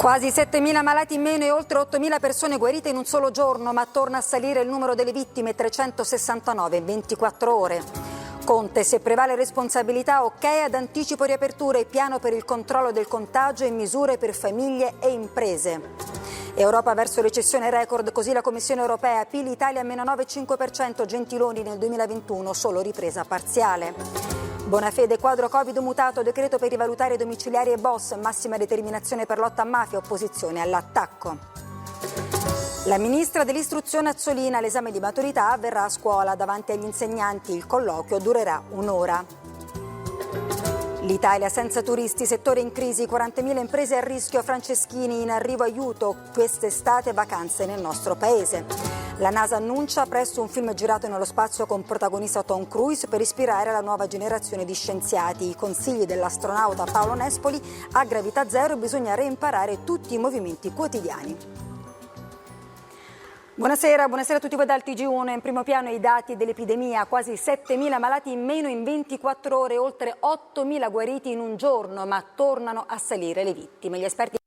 Quasi 7.000 malati in meno e oltre 8.000 persone guarite in un solo giorno, ma torna a salire il numero delle vittime, 369 in 24 ore. Conte, se prevale responsabilità, ok ad anticipo riaperture, piano per il controllo del contagio e misure per famiglie e imprese. Europa verso recessione record, così la Commissione europea, PIL Italia meno 9,5%, Gentiloni nel 2021, solo ripresa parziale. Bonafede, quadro Covid mutato, decreto per rivalutare domiciliari e boss, massima determinazione per lotta a mafia, opposizione all'attacco. La ministra dell'istruzione Azzolina, l'esame di maturità avverrà a scuola davanti agli insegnanti, il colloquio durerà un'ora. L'Italia senza turisti, settore in crisi, 40.000 imprese a rischio, Franceschini in arrivo aiuto, quest'estate vacanze nel nostro paese. La NASA annuncia presto un film girato nello spazio con protagonista Tom Cruise per ispirare la nuova generazione di scienziati. I consigli dell'astronauta Paolo Nespoli: a gravità zero bisogna reimparare tutti i movimenti quotidiani. Buonasera a tutti voi dal TG1. In primo piano i dati dell'epidemia, quasi 7.000 malati in meno in 24 ore, oltre 8.000 guariti in un giorno, ma tornano a salire le vittime. Gli esperti